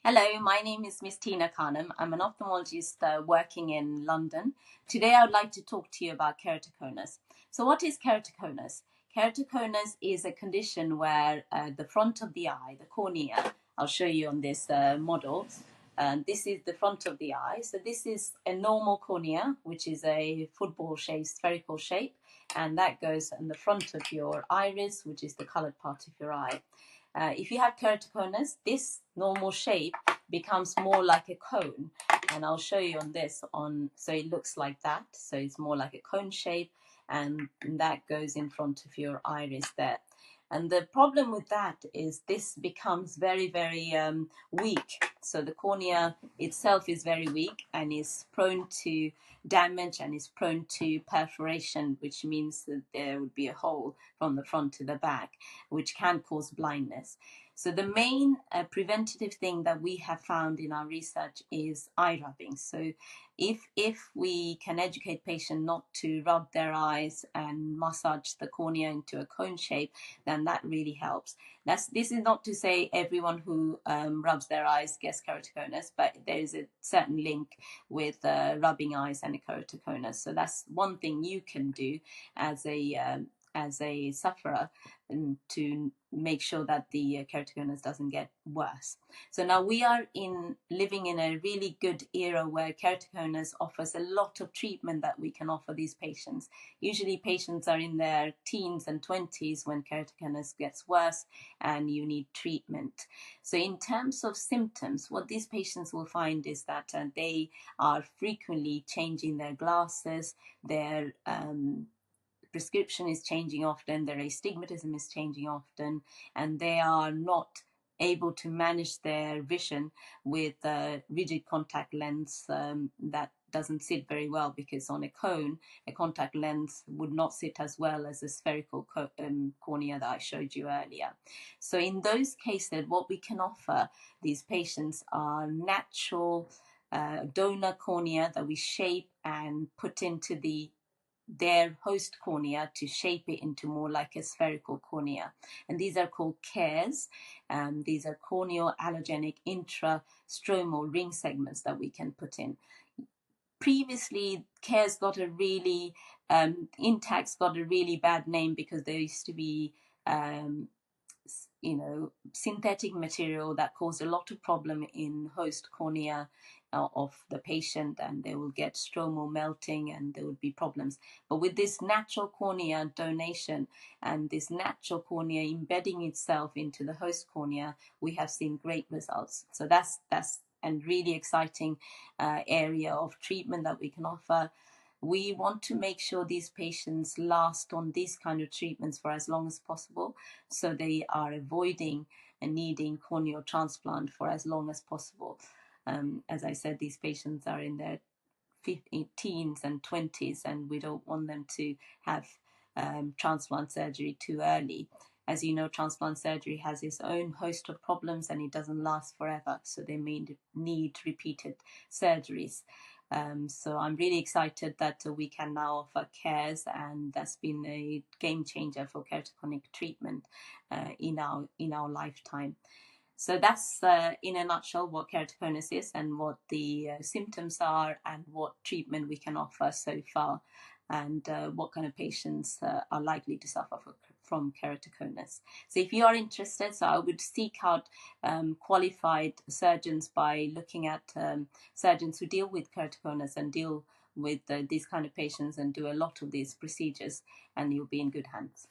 Hello, my name is Miss Tina Khanam. I'm an ophthalmologist working in London. Today I would like to talk to you about keratoconus. So what is keratoconus? Keratoconus is a condition where the front of the eye, the cornea, I'll show you on this model. This is the front of the eye. So this is a normal cornea, which is a football shape, spherical shape, and that goes in the front of your iris, which is the colored part of your eye. If you have keratoconus, this normal shape becomes more like a cone, and I'll show you on this so it looks like that. So it's more like a cone shape, and that goes in front of your iris there. And the problem with that is this becomes very, very weak. So the cornea itself is very weak and is prone to damage and is prone to perforation, which means that there would be a hole from the front to the back, which can cause blindness. So the main preventative thing that we have found in our research is eye rubbing. So if we can educate patients not to rub their eyes and massage the cornea into a cone shape, then that really helps. This is not to say everyone who rubs their eyes gets keratoconus, but there is a certain link with rubbing eyes and a keratoconus. So that's one thing you can do as a sufferer to make sure that the keratoconus doesn't get worse. So now we are living in a really good era where keratoconus offers a lot of treatment that we can offer these patients. Usually patients are in their teens and 20s when keratoconus gets worse and you need treatment. So in terms of symptoms, what these patients will find is that they are frequently changing their glasses, their prescription is changing often, their astigmatism is changing often, and they are not able to manage their vision with a rigid contact lens that doesn't sit very well, because on a cone, a contact lens would not sit as well as a spherical cornea that I showed you earlier. So in those cases, what we can offer these patients are natural donor cornea that we shape and put into their host cornea to shape it into more like a spherical cornea. And these are called CAIRS. These are corneal allogenic intrastromal ring segments that we can put in. Previously, CAIRS got a really, Intacts got a really bad name because there used to be synthetic material that caused a lot of problem in host cornea of the patient, and they will get stromal melting and there would be problems. But with this natural cornea donation and this natural cornea embedding itself into the host cornea, we have seen great results. So that's a really exciting area of treatment that we can offer. We want to make sure these patients last on these kind of treatments for as long as possible, so they are avoiding and needing corneal transplant for as long as possible. As I said, these patients are in their teens and 20s, and we don't want them to have transplant surgery too early. As you know, transplant surgery has its own host of problems and it doesn't last forever, so they may need repeated surgeries. So I'm really excited that we can now offer CAIRS, and that's been a game changer for keratoconic treatment in our lifetime. So that's in a nutshell what keratoconus is and what the symptoms are and what treatment we can offer so far, and what kind of patients are likely to suffer from keratoconus. So if you are interested, so I would seek out qualified surgeons by looking at surgeons who deal with keratoconus and deal with these kind of patients and do a lot of these procedures, and you'll be in good hands.